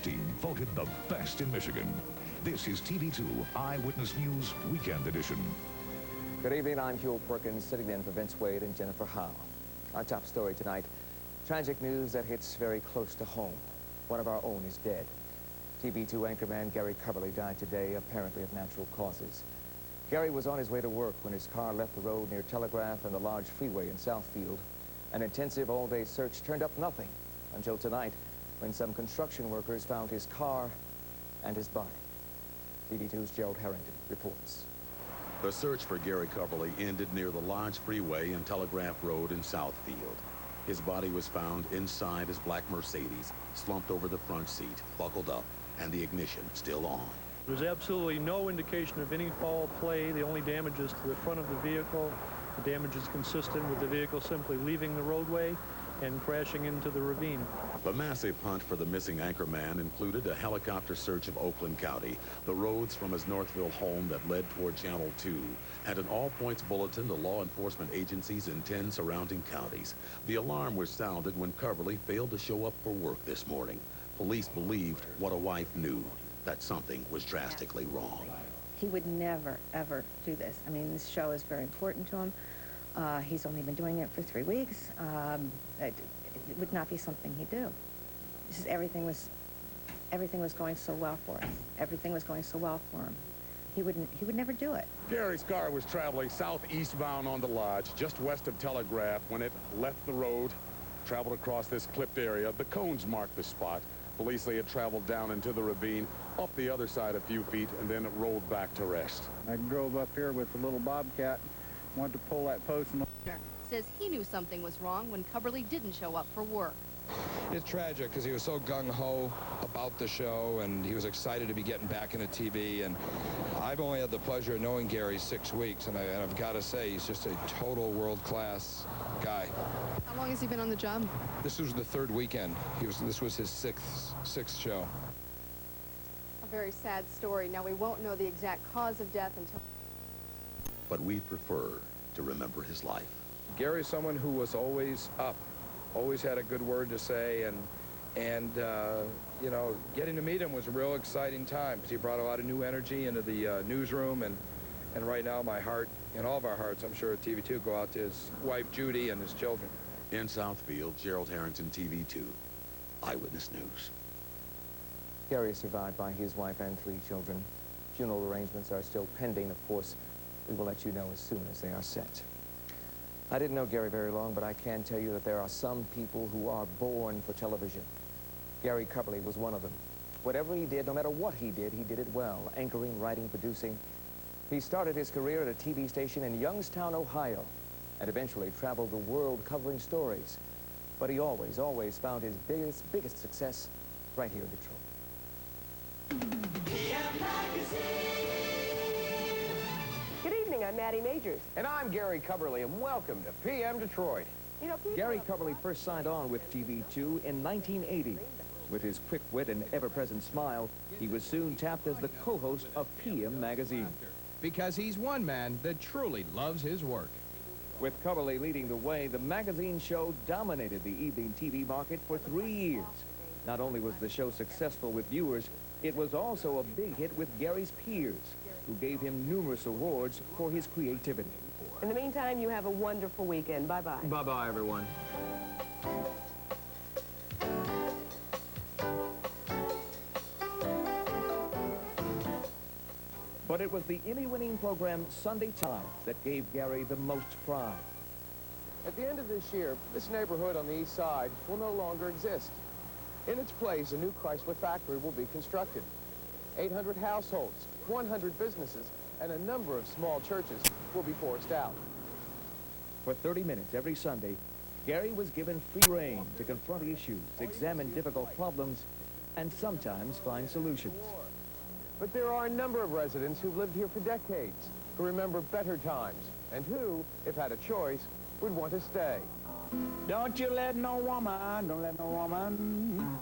team voted the best in Michigan. This is TV2 Eyewitness News Weekend Edition. Good evening, I'm Huel Perkins, sitting in for Vince Wade and Jennifer Howe. Our top story tonight, tragic news that hits very close to home. One of our own is dead. TV2 anchorman Gary Cubberly died today, apparently of natural causes. Gary was on his way to work when his car left the road near Telegraph and the large freeway in Southfield. An intensive all-day search turned up nothing until tonight, when some construction workers found his car and his body. TV2's Gerald Harrington reports. The search for Gary Cubberly ended near the large freeway and Telegraph Road in Southfield. His body was found inside his black Mercedes, slumped over the front seat, buckled up, and the ignition still on. There's absolutely no indication of any foul play. The only damage is to the front of the vehicle. The damage is consistent with the vehicle simply leaving the roadway and crashing into the ravine. The massive hunt for the missing anchorman included a helicopter search of Oakland County, the roads from his Northville home that led toward Channel 2, and an all-points bulletin to law enforcement agencies in 10 surrounding counties. The alarm was sounded when Cubberly failed to show up for work this morning. Police believed what a wife knew, that something was drastically wrong. He would never, ever do this. I mean, this show is very important to him. He's only been doing it for 3 weeks. It would not be something he'd do. This is everything was going so well for us. Everything was going so well for him. He would never do it. Gary's car was traveling southeastbound on the lodge, just west of Telegraph, when it left the road, traveled across this clipped area. The cones marked the spot. Police say it traveled down into the ravine, up the other side a few feet, and then it rolled back to rest. I drove up here with the little Bobcat, wanted to pull that post. Says he knew something was wrong when Cubberly didn't show up for work. It's tragic because he was so gung-ho about the show, and he was excited to be getting back into TV. And I've only had the pleasure of knowing Gary 6 weeks, and I've got to say he's just a total world-class guy. How long has he been on the job? This was the 3rd weekend. This was his sixth show. A very sad story. Now, we won't know the exact cause of death until... But we prefer to remember his life. Gary's someone who was always up, always had a good word to say, and you know, getting to meet him was a real exciting time because he brought a lot of new energy into the newsroom, and right now my heart, and all of our hearts, I'm sure at TV2, go out to his wife Judy and his children. In Southfield, Gerald Harrington, TV2 Eyewitness News. Gary is survived by his wife and 3 children. Funeral arrangements are still pending, of course. We will let you know as soon as they are set. I didn't know Gary very long, but I can tell you that there are some people who are born for television. Gary Cubberly was one of them. Whatever he did, no matter what he did it well. Anchoring, writing, producing. He started his career at a TV station in Youngstown, Ohio, and eventually traveled the world covering stories. But he always, always found his biggest success right here in Detroit. Good evening, I'm Maddie Majors. And I'm Gary Cubberly, and welcome to PM Detroit. You know, Gary Cubberly first signed on with TV2 in 1980. With his quick wit and ever-present smile, he was soon tapped as the co-host of PM Magazine. Because he's one man that truly loves his work. With Cubberly leading the way, the magazine show dominated the evening TV market for 3 years. Not only was the show successful with viewers, it was also a big hit with Gary's peers, who gave him numerous awards for his creativity. In the meantime, you have a wonderful weekend. Bye-bye. Bye-bye, everyone. But it was the Emmy-winning program Sunday Times that gave Gary the most pride. At the end of this year, this neighborhood on the east side will no longer exist. In its place, a new Chrysler factory will be constructed. 800 households, 100 businesses, and a number of small churches will be forced out. For 30 minutes every Sunday, Gary was given free rein to confront issues, examine difficult problems, and sometimes find solutions. But there are a number of residents who've lived here for decades, who remember better times, and who, if had a choice, would want to stay. Don't you let no woman, don't let no woman